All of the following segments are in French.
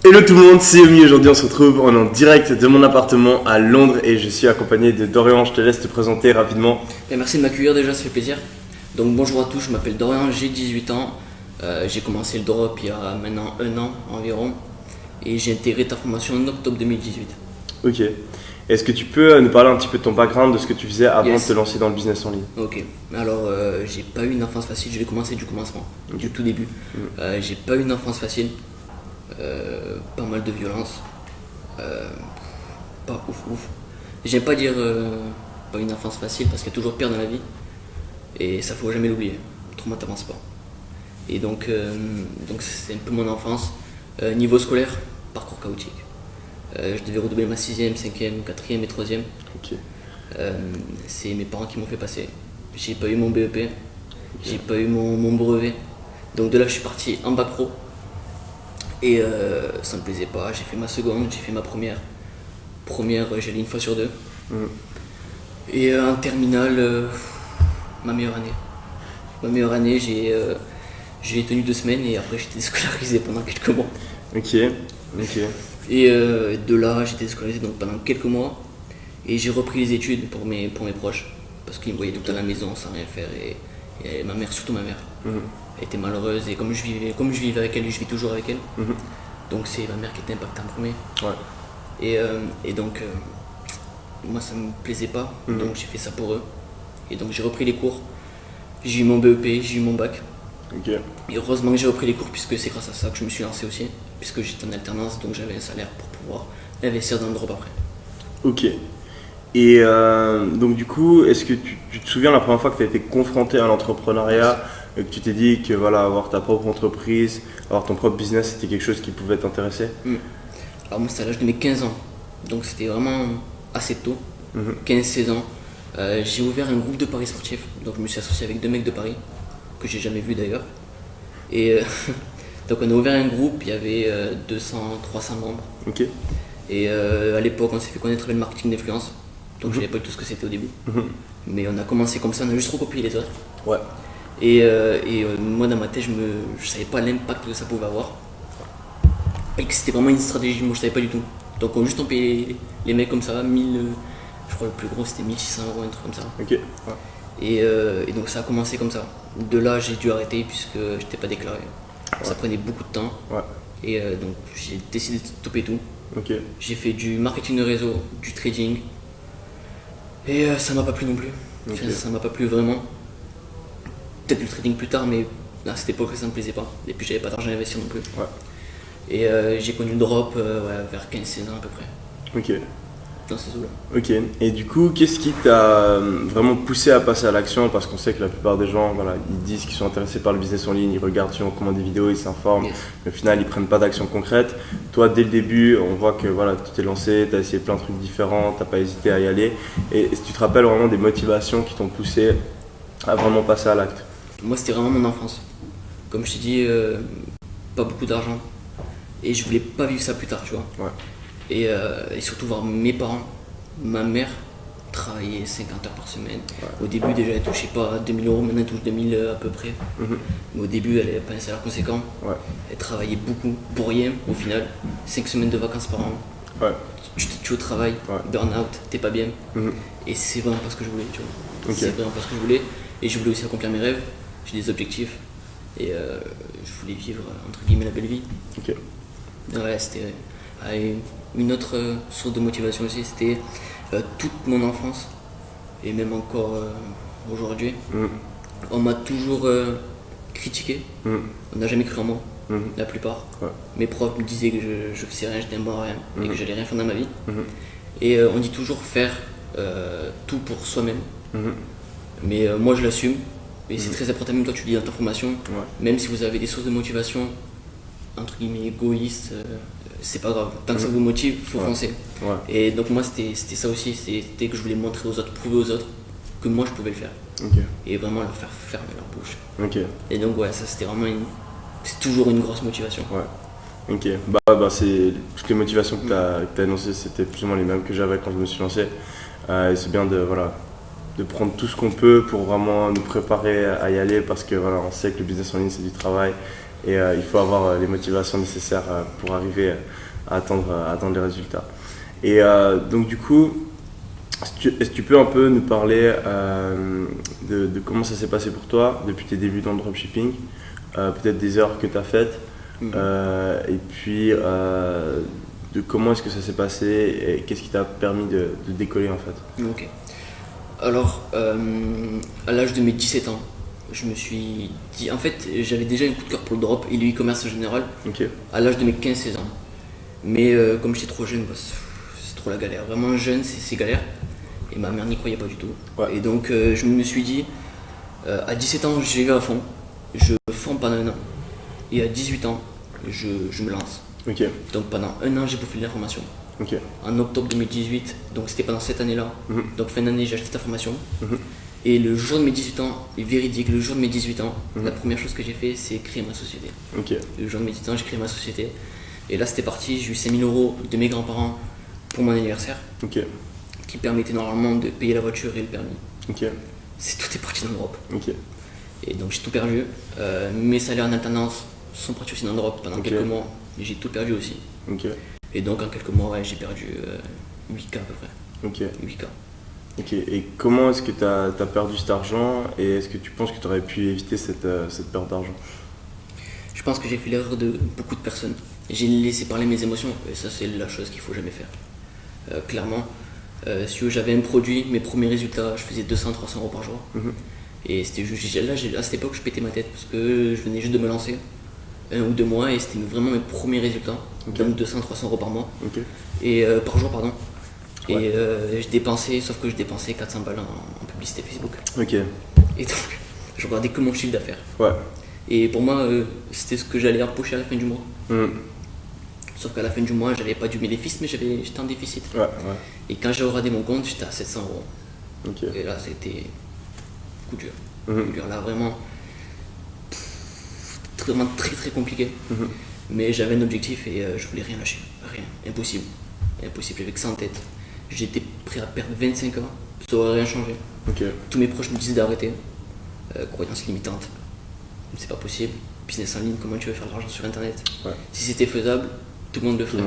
Hello tout le monde, c'est Yomi. Aujourd'hui on se retrouve en direct de mon appartement à Londres et je suis accompagné de Dorian. Je te laisse te présenter rapidement. Et merci de m'accueillir déjà, ça fait plaisir. Donc bonjour à tous, je m'appelle Dorian, j'ai 18 ans. J'ai commencé le drop il y a maintenant un an environ et j'ai intégré ta formation en octobre 2018. Ok. Est-ce que tu peux nous parler un petit peu de ton background, de ce que tu faisais avant Yes. de te lancer dans le business en ligne? Ok, alors j'ai pas eu une enfance facile, je vais commencer du commencement, du tout début. J'ai pas eu une enfance facile, pas mal de violence, pas ouf. J'aime pas dire pas une enfance facile parce qu'il y a toujours pire dans la vie et ça faut jamais l'oublier, autrement t'avances pas. Et donc c'est un peu mon enfance. Niveau scolaire, parcours chaotique. Je devais redoubler ma 6e, 5e, 4e et 3e. Ok. C'est mes parents qui m'ont fait passer. J'ai pas eu mon BEP, j'ai pas eu mon brevet. Donc de là je suis parti en bac pro. Et ça me plaisait pas, j'ai fait ma seconde, j'ai fait ma première. Première, j'allais une fois sur deux. Et en terminale, ma meilleure année. Ma meilleure année, j'ai tenu 2 semaines et après j'étais déscolarisé pendant quelques mois. Ok. Et de là, j'étais déscolarisé donc pendant quelques mois. Et j'ai repris les études pour mes proches. Parce qu'ils me voyaient tout le temps à la maison sans rien faire. Et ma mère, surtout ma mère, elle était malheureuse. Et comme je vivais avec elle, je vis toujours avec elle. Donc c'est ma mère qui était impactée en premier. Ouais. Et donc, moi ça me plaisait pas. Donc j'ai fait ça pour eux. Et donc j'ai repris les cours. J'ai eu mon BEP, j'ai eu mon bac. Ok. Et heureusement que j'ai repris les cours puisque c'est grâce à ça que je me suis lancé aussi. Puisque j'étais en alternance, donc j'avais un salaire pour pouvoir investir dans le drop après. Ok. Et donc du coup, est-ce que tu te souviens la première fois que tu as été confronté à l'entrepreneuriat et que tu t'es dit que voilà, avoir ta propre entreprise, avoir ton propre business, c'était quelque chose qui pouvait t'intéresser? Alors moi c'était à l'âge de mes 15 ans, donc c'était vraiment assez tôt, 15-16 ans. J'ai ouvert un groupe de paris sportifs, donc je me suis associé avec 2 mecs de Paris, que j'ai jamais vu d'ailleurs. Et donc on a ouvert un groupe, il y avait 200-300 membres. Ok. Et à l'époque on s'est fait connaître avec le marketing d'influence, donc je savais pas du tout ce que c'était au début. Mais on a commencé comme ça, on a juste recopié les autres. Ouais. Et moi dans ma tête je savais pas l'impact que ça pouvait avoir. Et que c'était vraiment une stratégie, moi je savais pas du tout. Donc on juste on payait les mecs comme ça, 1000, je crois le plus gros c'était 1600 €, un truc comme ça. Ok. Ouais. Et donc ça a commencé comme ça. De là j'ai dû arrêter puisque j'étais pas déclaré. Ça prenait beaucoup de temps. Ouais. Et donc j'ai décidé de stopper tout. Ok. J'ai fait du marketing de réseau, du trading. Et ça m'a pas plu non plus. Ok. Ça m'a pas plu vraiment. Peut-être le trading plus tard, mais à cette époque ça me plaisait pas. Et puis j'avais pas d'argent à investir non plus. Ouais. Et j'ai connu le drop vers 15-16 ans à peu près. Ok. Dans ces eaux-là. Ok. Et du coup, qu'est-ce qui t'a vraiment poussé à passer à l'action? Parce qu'on sait que la plupart des gens, voilà, ils disent qu'ils sont intéressés par le business en ligne, ils regardent si on commande des vidéos, ils s'informent, Yes. mais au final, ils prennent pas d'action concrète. Toi, dès le début, on voit que voilà, tu t'es lancé, tu as essayé plein de trucs différents, tu pas hésité à y aller. Et est-ce que tu te rappelles vraiment des motivations qui t'ont poussé à vraiment passer à l'acte? Moi c'était vraiment mon enfance. Comme je t'ai dit, pas beaucoup d'argent. Et je voulais pas vivre ça plus tard, tu vois. Ouais. Et surtout voir mes parents, ma mère travailler 50 heures par semaine. Au début déjà elle touchait pas 2000 €, maintenant elle touche 2000 à peu près. Mais au début elle avait pas un salaire conséquent. Ouais. Elle travaillait beaucoup pour rien au final. 5 semaines de vacances par an. Ouais. Tu te tues au travail, burn-out, t'es pas bien. Et c'est vraiment pas ce que je voulais, tu vois. Ok. C'est vraiment pas ce que je voulais. Et je voulais aussi accomplir mes rêves. J'ai des objectifs. Et je voulais vivre entre guillemets la belle vie. Ok. Ouais, c'était une autre source de motivation aussi, c'était toute mon enfance et même encore aujourd'hui. On m'a toujours critiqué, on n'a jamais cru en moi, la plupart. Ouais. Mes profs me disaient que je faisais rien, j'étais un bon à rien et que j'allais rien faire dans ma vie. Et on dit toujours faire tout pour soi-même. Mais moi je l'assume et c'est très important, même toi tu le dis dans ta formation, même si vous avez des sources de motivation entre guillemets égoïstes, c'est pas grave, tant que ça vous motive, il faut foncer. Ouais. Et donc moi c'était ça aussi, c'était que je voulais montrer aux autres, prouver aux autres que moi je pouvais le faire. Ok. Et vraiment leur faire fermer leur bouche. Ok. Et donc ouais, ça c'était vraiment c'est toujours une grosse motivation. Ouais. Ok. Bah c'est toutes les motivations que tu as énoncées, c'était plus ou moins les mêmes que j'avais quand je me suis lancé. Et c'est bien de prendre tout ce qu'on peut pour vraiment nous préparer à y aller parce que voilà, on sait que le business en ligne c'est du travail. Et il faut avoir les motivations nécessaires pour arriver à atteindre les résultats. Et donc du coup, est-ce que tu peux un peu nous parler de comment ça s'est passé pour toi depuis tes débuts dans le dropshipping, peut-être des erreurs que tu as faites, et puis de comment est-ce que ça s'est passé et qu'est-ce qui t'a permis de décoller en fait. Ok. Alors, à l'âge de mes 17 ans, je me suis dit, en fait, j'avais déjà un coup de cœur pour le drop et le e-commerce en général, à l'âge de mes 15-16 ans. Mais comme j'étais trop jeune, c'est trop la galère. Vraiment jeune, c'est galère. Et ma mère n'y croyait pas du tout. Ouais. Et donc, je me suis dit, à 17 ans, j'y vais à fond. Je forme pendant 1 an. Et à 18 ans, je me lance. Donc pendant 1 an, j'ai bouffé de l'information. En octobre 2018, donc c'était pendant cette année-là. Donc fin d'année, j'ai acheté ta formation. Et le jour de mes 18 ans, et véridique, le jour de mes 18 ans, la première chose que j'ai fait, c'est créer ma société. Le jour de mes 18 ans, j'ai créé ma société. Et là, c'était parti, j'ai eu 5 000 € de mes grands-parents pour mon anniversaire, qui permettait normalement de payer la voiture et le permis. Tout est parti dans le drop. Et donc j'ai tout perdu. Mes salaires en alternance sont partis aussi dans le drop pendant quelques mois. Et j'ai tout perdu aussi. Et donc en quelques mois, j'ai perdu 8K à peu près. 8K. Et comment est-ce que tu as perdu cet argent et est-ce que tu penses que tu aurais pu éviter cette perte d'argent? Je pense que j'ai fait l'erreur de beaucoup de personnes. J'ai laissé parler mes émotions et ça c'est la chose qu'il ne faut jamais faire. Clairement, si j'avais un produit, mes premiers résultats, je faisais 200-300 € par jour. Et c'était juste, là, à cette époque, je pétais ma tête parce que je venais juste de me lancer 1 ou 2 mois et c'était vraiment mes premiers résultats, donc 200-300 € par mois, et par jour, pardon. Et je dépensais, sauf que je dépensais 400 balles en publicité Facebook. Et donc, je regardais que mon chiffre d'affaires. Et pour moi, c'était ce que j'allais empocher à la fin du mois. Sauf qu'à la fin du mois, j'avais pas du bénéfice, mais j'étais en déficit. Et quand j'ai regardé mon compte, j'étais à 700 €. Et là, c'était coup dur. Coup dur. Là, vraiment très compliqué. Mais j'avais un objectif et je voulais rien lâcher. Rien. Impossible. J'avais que ça en tête. J'étais prêt à perdre 25 ans. Ça aurait rien changé. Tous mes proches me disaient d'arrêter. Croyances limitantes. C'est pas possible. Business en ligne, comment tu veux faire de l'argent sur internet? Si c'était faisable, tout le monde le ferait.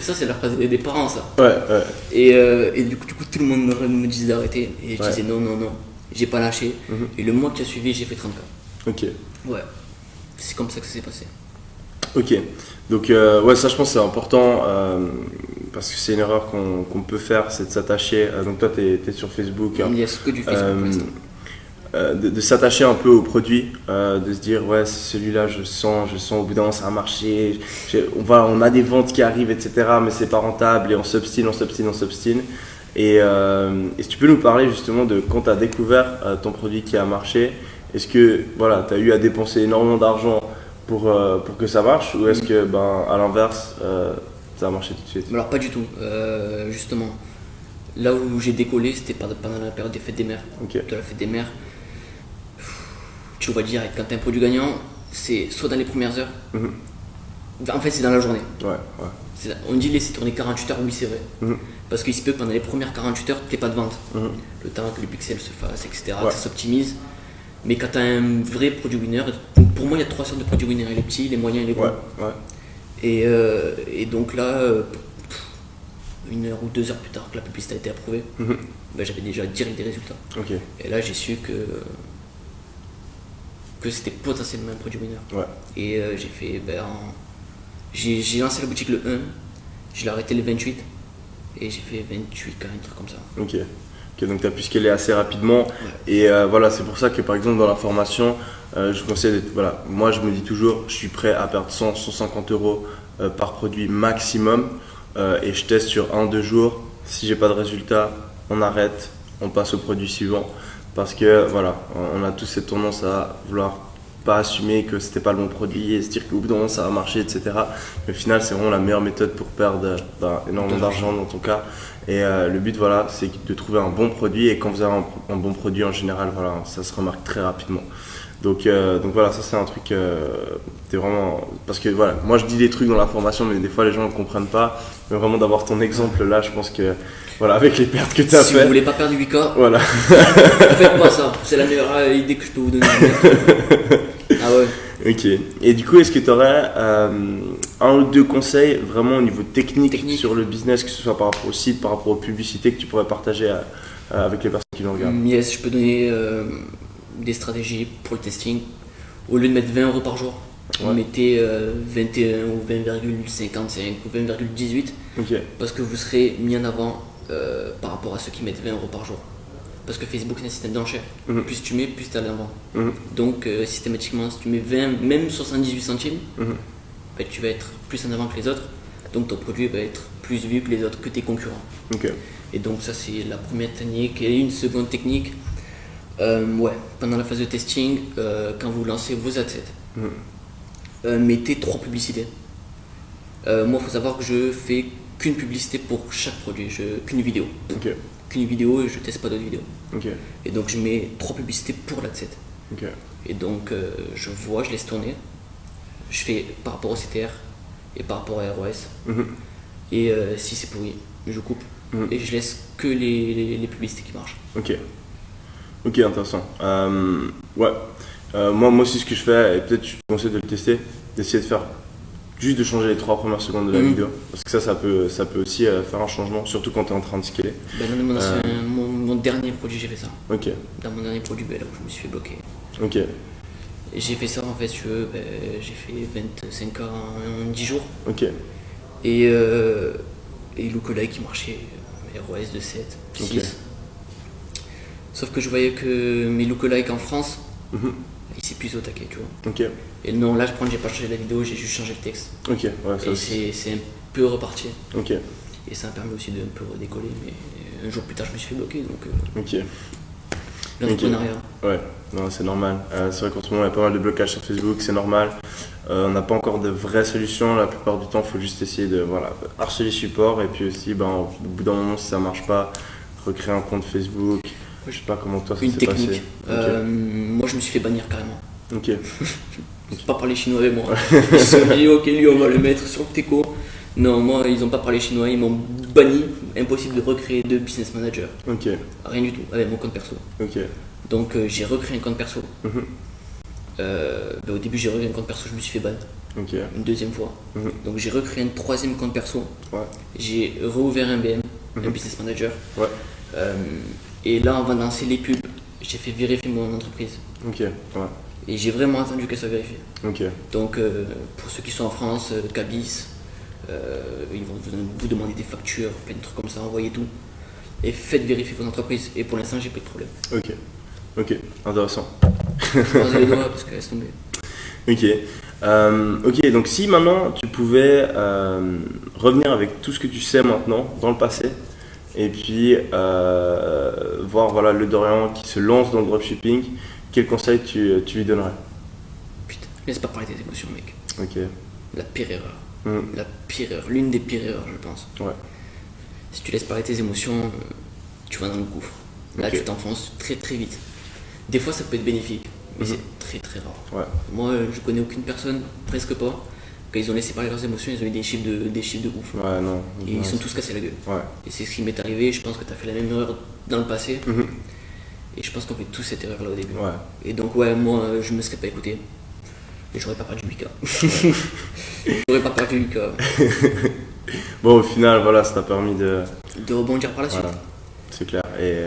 Ça, c'est la phrase des parents, ça. Et du coup, tout le monde me disait d'arrêter. Et je disais non. J'ai pas lâché. Et le mois qui a suivi, j'ai fait 30K. C'est comme ça que ça s'est passé. Donc ça je pense que c'est important parce que c'est une erreur qu'on peut faire, c'est de s'attacher. Donc toi tu es sur Facebook. Yes, que du Facebook. De s'attacher un peu au produit, de se dire celui-là je sens au bout d'un moment ça a marché, on a des ventes qui arrivent etc, mais c'est pas rentable et on s'obstine. Et si tu peux nous parler justement de quand tu as découvert ton produit qui a marché, est-ce que tu as eu à dépenser énormément d'argent pour que ça marche ou est-ce que à l'inverse ça a marché tout de suite? Alors pas du tout, justement. Là où j'ai décollé, c'était pendant la période des fêtes des mères. De la fête des mères, tu le vois direct, quand tu as un produit gagnant, c'est soit dans les premières heures, en fait c'est dans la journée. On dit laisser tourner 48 heures, oui c'est vrai. Parce qu'il se peut que pendant les premières 48 heures, tu n'aies pas de vente. Le temps que les pixels se fassent, etc., que ça s'optimise. Mais quand tu as un vrai produit winner, pour moi il y a 3 sortes de produits winners, les petits, les moyens et les gros. Et donc là, 1 heure ou 2 heures plus tard que la publicité a été approuvée, j'avais déjà direct des résultats. Et là j'ai su que c'était potentiellement un produit winner. Et j'ai fait, j'ai lancé la boutique le 1, je l'ai arrêté le 28 et j'ai fait 28 quand un truc comme ça. Donc tu as pu scaler assez rapidement et c'est pour ça que par exemple dans la formation je conseille moi je me dis toujours je suis prêt à perdre 100-150 € par produit maximum et je teste sur 1-2 jours, si j'ai pas de résultat on arrête, on passe au produit suivant parce que on a tous cette tendance à vouloir pas assumer que c'était pas le bon produit et se dire qu'au bout d'un moment ça va marcher etc, mais au final c'est vraiment la meilleure méthode pour perdre énormément d'argent dans ton cas. Et le but c'est de trouver un bon produit et quand vous avez un bon produit en général ça se remarque très rapidement. Donc ça c'est un truc t'es vraiment parce que moi je dis des trucs dans la formation mais des fois les gens ne comprennent pas, mais vraiment d'avoir ton exemple là je pense que avec les pertes que tu as fait. Si vous voulez pas perdre 8K, faites pas ça, c'est la meilleure idée que je peux vous donner. Ah ouais. Ok. Et du coup, est-ce que tu aurais un ou deux conseils vraiment au niveau technique sur le business, que ce soit par rapport au site, par rapport aux publicités que tu pourrais partager avec les personnes qui nous regardent? Yes, je peux donner des stratégies pour le testing. Au lieu de mettre 20 euros par jour, Ouais. mettez 21 ou 20,55 ou 20,18 Ok. parce que vous serez mis en avant par rapport à ceux qui mettent 20 euros par jour. Parce que Facebook c'est un système d'enchère. Mhm. Plus tu mets, plus tu es à l'avant. Mhm. Donc systématiquement, si tu mets 20, même 78 centimes, Mhm. bah, tu vas être plus en avant que les autres. Donc ton produit va être plus vu que les autres, que tes concurrents. Ok. Et donc ça c'est la première technique. Et une seconde technique, ouais, pendant la phase de testing, quand vous lancez vos adsets, mettez 3 publicités. Moi il faut savoir que je fais qu'une publicité pour chaque produit, qu'une vidéo. Ok. Qu'une vidéo et je teste pas d'autres vidéos. Ok. Et donc je mets 3 publicités pour l'adset. Ok. Et donc je laisse tourner. Je fais par rapport au CTR et par rapport à ROS. Mhm. Et si c'est pourri, je coupe. Et je laisse que les publicités qui marchent. Ok. Ok, intéressant. Ouais. Moi aussi, ce que je fais, et peut-être je te conseille de le tester, d'essayer de faire juste de changer les 3 premières secondes de la vidéo. Parce que ça peut aussi faire un changement, surtout quand tu es en train de scaler. Ben, dans mon dernier produit, j'ai fait ça. Ok. Dans mon dernier produit, ben, là où je me suis fait bloquer. Ok. Et j'ai fait ça en fait, si tu veux, ben, j'ai fait 25K en 10 jours. Ok. Et lookalike qui marchait, ROS de 7, 6. Ok. Sauf que je voyais que mes lookalike en France, ils s'est plus au taquet, tu vois. Ok. Et non, là, j'ai pas changé la vidéo, j'ai juste changé le texte. Ok. Ouais, ça Et aussi. c'est un peu reparti. Ok. Et ça m'a permis aussi de un peu redécoller. Mais un jour plus tard, je me suis fait bloquer. Donc, Ok. l'entrepreneuriat. Ouais, non, c'est normal. C'est vrai qu'en ce moment, il y a pas mal de blocages sur Facebook, c'est normal. On n'a pas encore de vraies solutions. La plupart du temps, il faut juste essayer de harceler support. Et puis aussi, au bout d'un moment, si ça marche pas, recréer un compte Facebook. Je sais pas comment toi ça Une s'est technique. passé. Moi, je me suis fait bannir carrément. Ok. Ils n'ont pas parlé chinois avec moi. Ils se sont dit, ok, lui, on va le mettre sur le Teco. Non, moi, ils n'ont pas parlé chinois, ils m'ont banni. Impossible de recréer de business manager. Ok. Rien du tout, avec mon compte perso. Ok. Donc, j'ai recréé un compte perso. Mhm. Au début, j'ai recréé un compte perso, je me suis fait ban Ok. une deuxième fois. Mhm. Donc, j'ai recréé un troisième compte perso. Ouais. J'ai rouvert un BM, un business manager. Ouais. Et là, avant de lancer les pubs, j'ai fait vérifier mon entreprise. Ok. Ouais. Et j'ai vraiment attendu qu'elle soit vérifiée. Ok. Donc, pour ceux qui sont en France, Cabis, ils vont vous demander des factures, plein de trucs comme ça, envoyez tout. Et faites vérifier votre entreprise. Et pour l'instant, j'ai pas eu de problème. Ok. Ok. Intéressant. Croisez les doigts parce que laisse tomber. Ok. Ok, donc si maintenant tu pouvais revenir avec tout ce que tu sais maintenant dans le passé et puis voir le Dorian qui se lance dans le dropshipping, quel conseil tu lui donnerais? Putain, laisse pas parler tes émotions, mec. Ok. La pire erreur. Mhm. La pire erreur. L'une des pires erreurs, je pense. Ouais. Si tu laisses parler tes émotions, tu vas dans le gouffre. Là, Ok. tu t'enfonces très très vite. Des fois, ça peut être bénéfique, mais c'est très très rare. Ouais. Moi, je connais aucune personne, presque pas, quand ils ont laissé parler leurs émotions, ils ont eu des chiffres de ouf. Ouais, non. Et ils sont tous cassés la gueule. Ouais. Et c'est ce qui m'est arrivé, je pense que tu as fait la même erreur dans le passé. Mhm. Et je pense qu'on fait tous cette erreur là au début. Ouais. Et donc, ouais, moi, je me serais pas écouté. Et j'aurais pas perdu 8K. J'aurais pas perdu 8K. Bon, au final, voilà, ça t'a permis de. De rebondir par la suite. Voilà, c'est clair. Et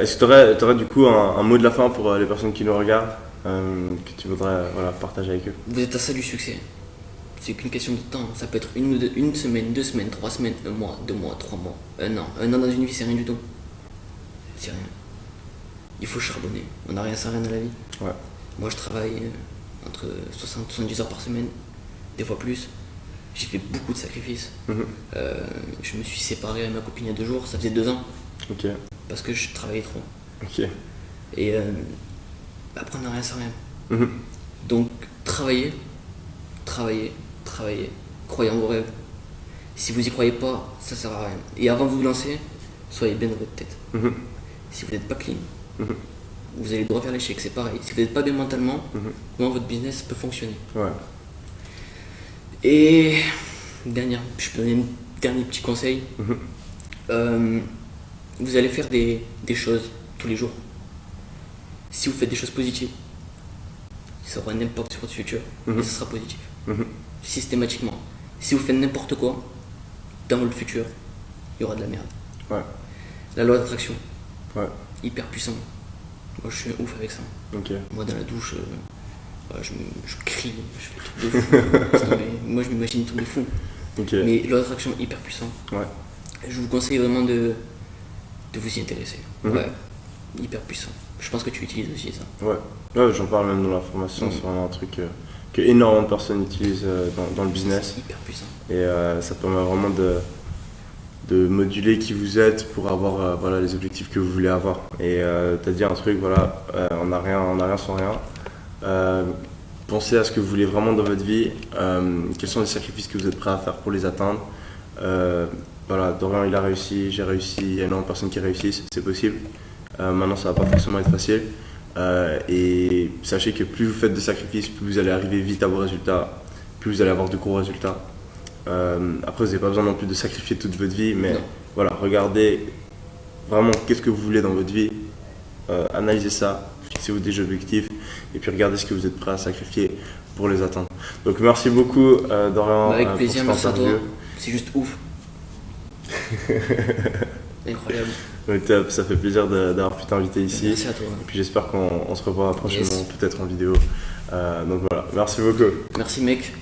est-ce que tu aurais du coup un mot de la fin pour les personnes qui nous regardent que tu voudrais partager avec eux? Vous êtes à ça du succès. C'est qu'une question de temps. Ça peut être une semaine, 2 semaines, 3 semaines, 1 mois, 2 mois, 3 mois, 1 an. 1 an dans une vie, c'est rien du tout. C'est rien. Il faut charbonner. On n'a rien sans rien dans la vie. Ouais. Moi, je travaille entre 60 et 70 heures par semaine, des fois plus. J'ai fait beaucoup de sacrifices. Mhm. Je me suis séparé avec ma copine il y a 2 jours, ça faisait 2 ans, Ok. parce que je travaillais trop. Ok. Et après, on n'a rien sans rien. Mhm. Donc, travaillez, travaillez, travaillez. Croyez en vos rêves. Si vous y croyez pas, ça sert à rien. Et avant de vous lancer, soyez bien dans votre tête. Mhm. Si vous n'êtes pas clean, Mhm. vous allez droit vers l'échec, c'est pareil. Si vous n'êtes pas bien mentalement, comment votre business peut fonctionner. Ouais. Et je peux donner un dernier petit conseil. Vous allez faire des choses tous les jours. Si vous faites des choses positives, ça aura un impact sur votre futur Mhm. et ça sera positif. Mhm. Systématiquement. Si vous faites n'importe quoi, dans le futur, il y aura de la merde. Ouais. La loi d'attraction, Ouais. hyper puissant. Moi je suis un ouf avec ça. Ok. Moi dans la douche, je crie, je fais des trucs de fou. Parce que, moi je m'imagine des trucs de fou. Ok. Mais loi d'attraction hyper puissant. Ouais. Je vous conseille vraiment de vous y intéresser. Mhm. Ouais, hyper puissant. Je pense que tu utilises aussi ça. Ouais. Ouais, j'en parle même dans la formation. C'est vraiment un truc que énormément de personnes utilisent dans le business. C'est hyper puissant. Et ça permet vraiment de moduler qui vous êtes pour avoir voilà, les objectifs que vous voulez avoir. Et tu as dit un truc, voilà, on n'a rien sans rien. Pensez à ce que vous voulez vraiment dans votre vie, quels sont les sacrifices que vous êtes prêts à faire pour les atteindre. Voilà, Dorian il a réussi, j'ai réussi, il y a énormément de personnes qui réussissent, c'est possible. Maintenant ça va pas forcément être facile. Et sachez que plus vous faites de sacrifices, plus vous allez arriver vite à vos résultats, plus vous allez avoir de gros résultats. Après, vous n'avez pas besoin non plus de sacrifier toute votre vie, mais Non. voilà, regardez vraiment qu'est-ce que vous voulez dans votre vie, analysez ça, fixez-vous des objectifs, et puis regardez ce que vous êtes prêt à sacrifier pour les atteindre. Donc merci beaucoup Dorian Avec pour plaisir, cette merci à toi. interview. C'est juste ouf. Incroyable. Ouais, top, ça fait plaisir d'avoir pu t'inviter ici. Merci à toi. Et puis j'espère qu'on se revoit prochainement, Yes. peut-être en vidéo. Donc voilà, merci beaucoup. Merci mec.